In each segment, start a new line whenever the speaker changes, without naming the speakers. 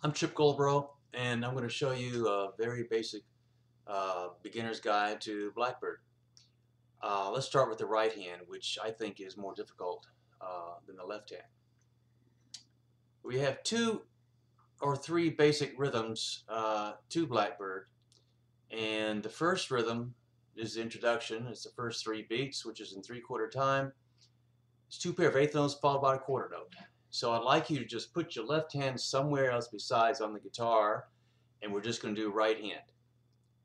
I'm Chip Goldbro, and I'm going to show you a very basic beginner's guide to Blackbird. Let's start with the right hand, which I think is more difficult than the left hand. We have two or three basic rhythms to Blackbird, and the first rhythm is the introduction. It's the first three beats, which is in 3/4 time. It's two pair of eighth notes followed by a quarter note. So I'd like you to just put your left hand somewhere else besides on the guitar, and we're just going to do right hand.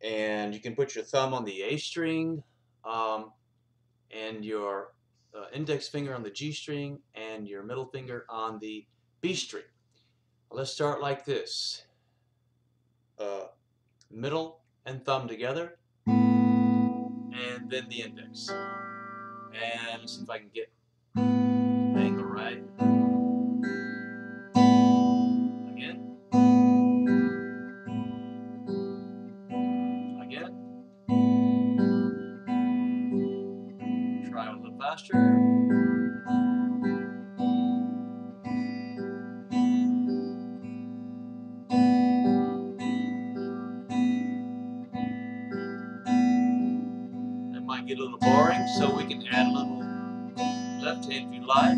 And you can put your thumb on the A string, and your index finger on the G string, and your middle finger on the B string. Let's start like this. Middle and thumb together, and then the index. And let's see if I can get the angle right. Again. Again. Try a little faster. It might get a little boring, so we can add a little left hand if you like.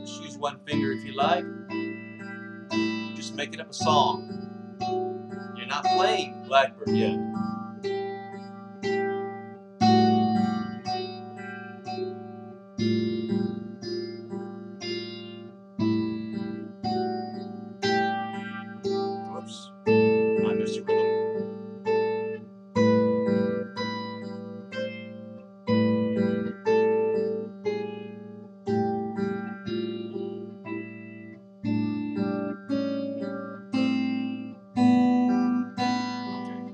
Just use one finger if you like. Just making up a song. You're not playing Blackbird yet. Whoops. I missed a rhythm.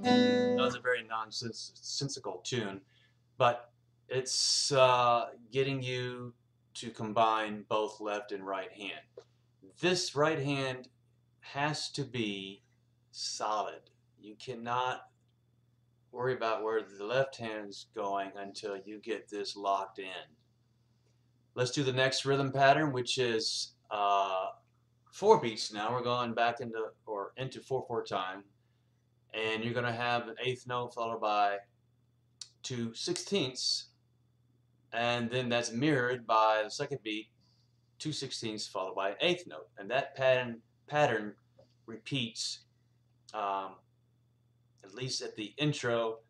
Okay. That was a very nonsensical tune, but it's getting you to combine both left and right hand. This right hand has to be solid. You cannot worry about where the left hand's going until you get this locked in. Let's do the next rhythm pattern, which is 4 beats now. We're going back into 4/4 time, and you're going to have an eighth note followed by 2/16, and then that's mirrored by the second beat, 2/16 followed by an eighth note, and that pattern repeats at least at the intro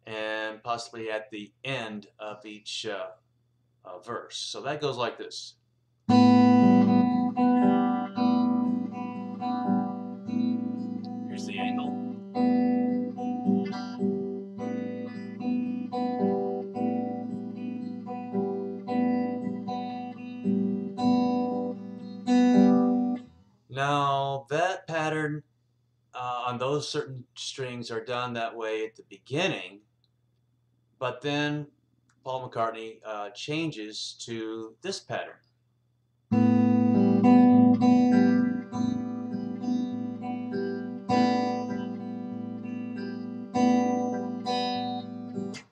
and possibly at the end of each verse. So that goes like this. Here's the angle. Now that pattern on those certain strings are done that way at the beginning, but then Paul McCartney changes to this pattern.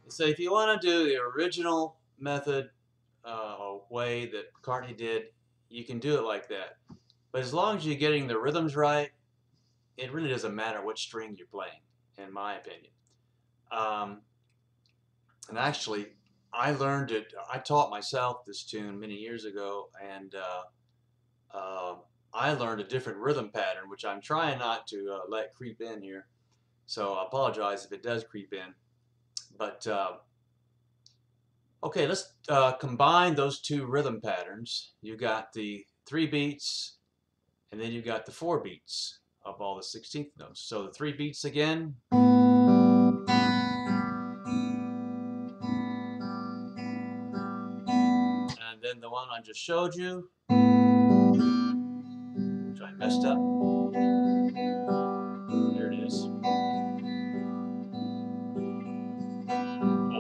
So if you want to do the original method or way that McCartney did, you can do it like that. But as long as you're getting the rhythms right, it really doesn't matter what string you're playing, in my opinion. And actually, I learned it. I taught myself this tune many years ago, and I learned a different rhythm pattern, which I'm trying not to let creep in here. So I apologize if it does creep in. But okay, let's combine those two rhythm patterns. You got the 3 beats, and then you got the 4 beats of all the 16th notes. So the 3 beats again. And then the one I just showed you, which I messed up. There it is.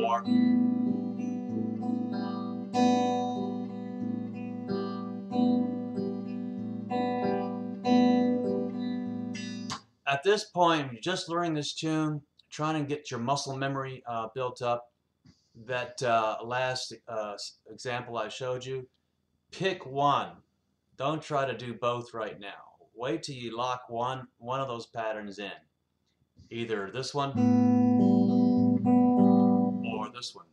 Or at this point, you're just learning this tune, trying to get your muscle memory built up. that last example I showed you, pick one. Don't try to do both right now. Wait till you lock one of those patterns in. Either this one or this one.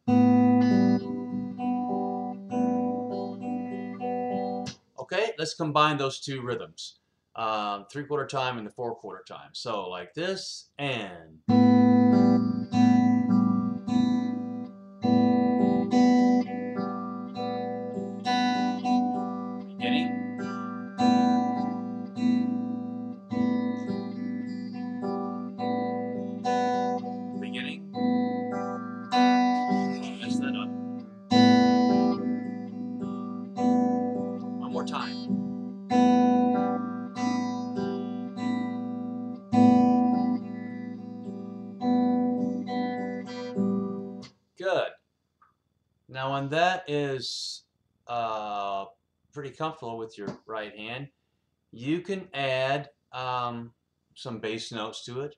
Okay, let's combine those two rhythms. 3/4 time and the 4/4 time. So like this and beginning, beginning. Mess that up. One more time. Good. Now when that is pretty comfortable with your right hand, you can add some bass notes to it.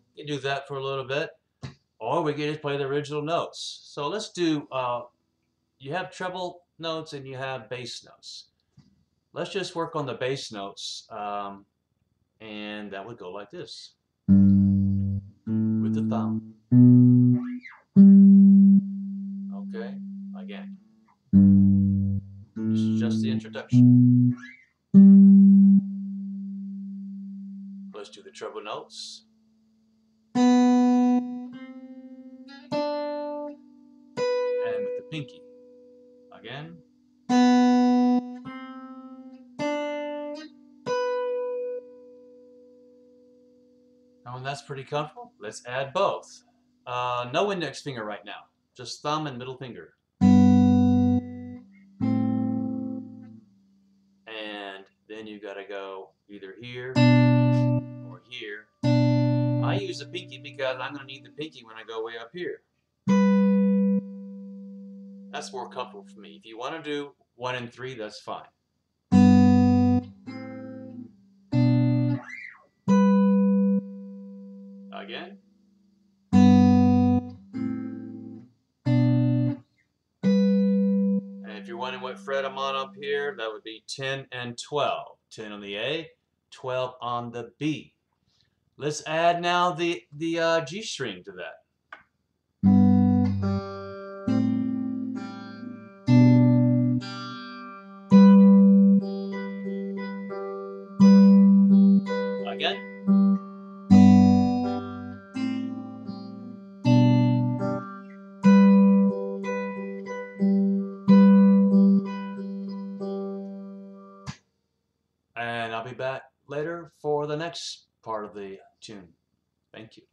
You can do that for a little bit, or we can just play the original notes. So let's do, you have treble notes and you have bass notes. Let's just work on the bass notes, and that would go like this. With the thumb. Okay, again. This is just the introduction. Let's do the treble notes. And with the pinky. Again. Now when that's pretty comfortable, let's add both. No index finger right now. Just thumb and middle finger. And then you gotta go either here or here. I use the pinky because I'm gonna need the pinky when I go way up here. That's more comfortable for me. If you wanna do 1 and 3, that's fine. Again. And if you're wondering what fret I'm on up here, that would be 10 and 12. 10 on the A, 12 on the B. Let's add now the G string to that. Again. And I'll be back later for the next part of the tune. Thank you.